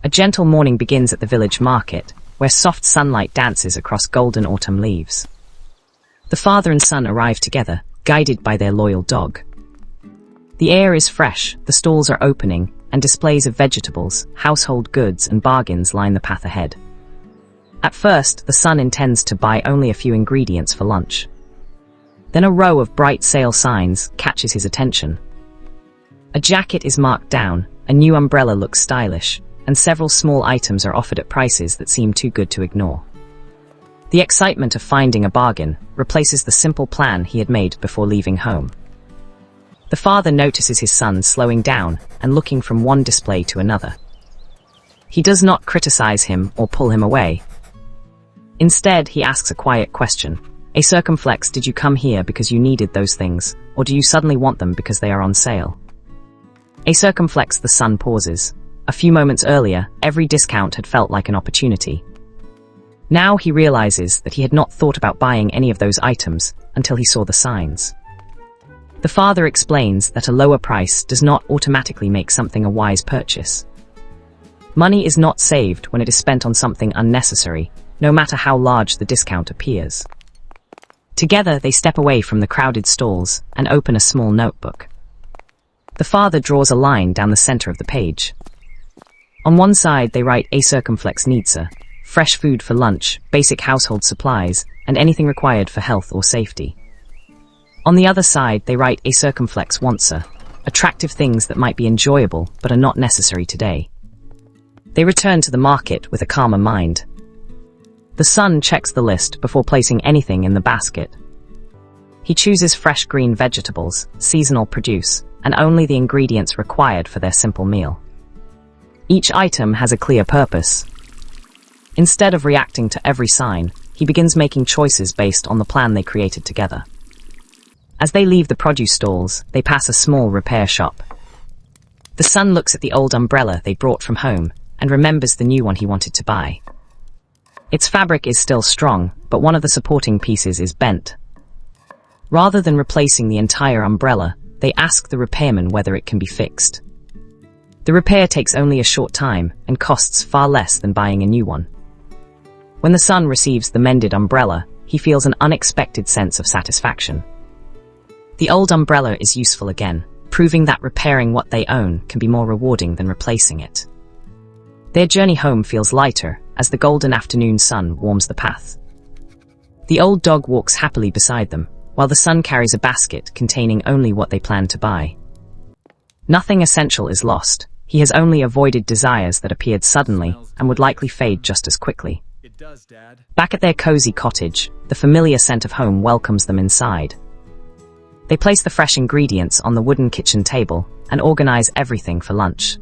A gentle morning begins at the village market, where soft sunlight dances across golden autumn leaves. The father and son arrive together, guided by their loyal dog. The air is fresh, the stalls are opening, and displays of vegetables, household goods, and bargains line the path ahead. At first, the son intends to buy only a few ingredients for lunch. Then a row of bright sale signs catches his attention. A jacket is marked down, a new umbrella looks stylish, and several small items are offered at prices that seem too good to ignore. The excitement of finding a bargain replaces the simple plan he had made before leaving home. The father notices his son slowing down and looking from one display to another. He does not criticize him or pull him away. Instead, he asks a quiet question. A circumflex, did you come here because you needed those things, or do you suddenly want them because they are on sale? A circumflex, the son pauses. A few moments earlier, every discount had felt like an opportunity. Now he realizes that he had not thought about buying any of those items until he saw the signs. The father explains that a lower price does not automatically make something a wise purchase. Money is not saved when it is spent on something unnecessary, no matter how large the discount appears. Together, they step away from the crowded stalls and open a small notebook. The father draws a line down the center of the page. On one side, they write A circumflex needs a fresh food for lunch, basic household supplies, and anything required for health or safety. On the other side, they write A circumflex wants a attractive things that might be enjoyable but are not necessary today. They return to the market with a calmer mind. The son checks the list before placing anything in the basket. He chooses fresh green vegetables, seasonal produce, and only the ingredients required for their simple meal. Each item has a clear purpose. Instead of reacting to every sign, he begins making choices based on the plan they created together. As they leave the produce stalls, they pass a small repair shop. The son looks at the old umbrella they brought from home and remembers the new one he wanted to buy. Its fabric is still strong, but one of the supporting pieces is bent. Rather than replacing the entire umbrella, they ask the repairman whether it can be fixed. The repair takes only a short time and costs far less than buying a new one. When the son receives the mended umbrella, he feels an unexpected sense of satisfaction. The old umbrella is useful again, proving that repairing what they own can be more rewarding than replacing it. Their journey home feels lighter as the golden afternoon sun warms the path. The old dog walks happily beside them, while the son carries a basket containing only what they plan to buy. Nothing essential is lost. He has only avoided desires that appeared suddenly and would likely fade just as quickly. It does, Dad. Back at their cozy cottage, the familiar scent of home welcomes them inside. They place the fresh ingredients on the wooden kitchen table and organize everything for lunch.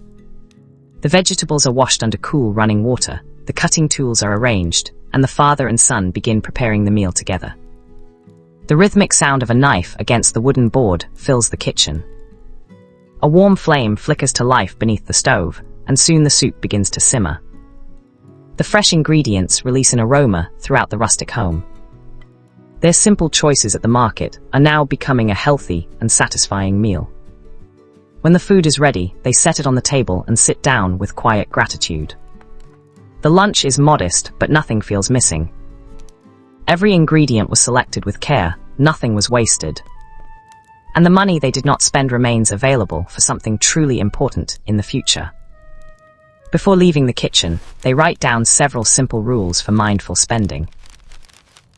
The vegetables are washed under cool running water, the cutting tools are arranged, and the father and son begin preparing the meal together. The rhythmic sound of a knife against the wooden board fills the kitchen. A warm flame flickers to life beneath the stove, and soon the soup begins to simmer. The fresh ingredients release an aroma throughout the rustic home. Their simple choices at the market are now becoming a healthy and satisfying meal. When the food is ready, they set it on the table and sit down with quiet gratitude. The lunch is modest, but nothing feels missing. Every ingredient was selected with care, nothing was wasted. And the money they did not spend remains available for something truly important in the future. Before leaving the kitchen, they write down several simple rules for mindful spending.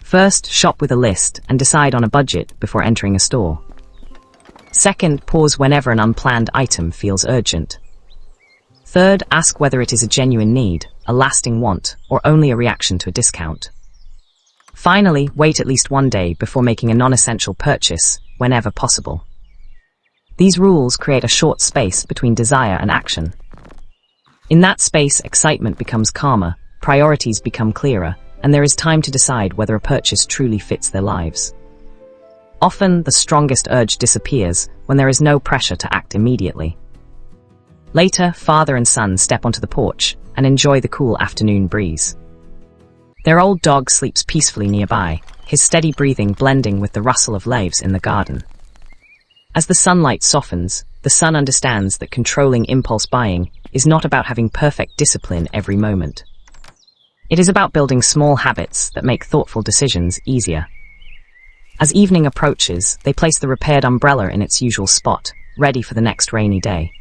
First, shop with a list and decide on a budget before entering a store. Second, pause whenever an unplanned item feels urgent. Third, ask whether it is a genuine need, a lasting want, or only a reaction to a discount. Finally, wait at least one day before making a non-essential purchase, whenever possible. These rules create a short space between desire and action. In that space, excitement becomes calmer, priorities become clearer, and there is time to decide whether a purchase truly fits their lives. Often, the strongest urge disappears when there is no pressure to act immediately. Later, father and son step onto the porch and enjoy the cool afternoon breeze. Their old dog sleeps peacefully nearby, his steady breathing blending with the rustle of leaves in the garden. As the sunlight softens, the son understands that controlling impulse buying is not about having perfect discipline every moment. It is about building small habits that make thoughtful decisions easier. As evening approaches, they place the repaired umbrella in its usual spot, ready for the next rainy day.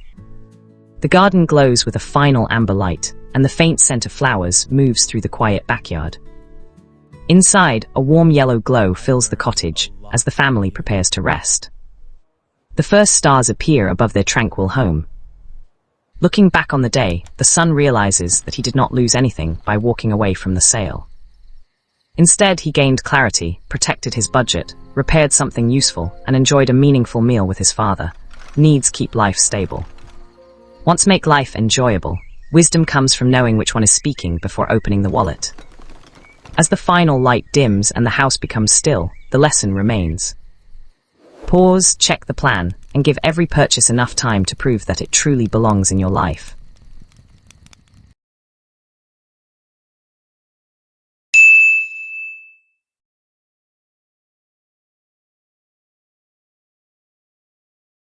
The garden glows with a final amber light, and the faint scent of flowers moves through the quiet backyard. Inside, a warm yellow glow fills the cottage as the family prepares to rest. The first stars appear above their tranquil home. Looking back on the day, the son realizes that he did not lose anything by walking away from the sale. Instead, he gained clarity, protected his budget, repaired something useful, and enjoyed a meaningful meal with his father. Needs keep life stable. Wants make life enjoyable. Wisdom comes from knowing which one is speaking before opening the wallet. As the final light dims and the house becomes still, the lesson remains. Pause, check the plan, and give every purchase enough time to prove that it truly belongs in your life.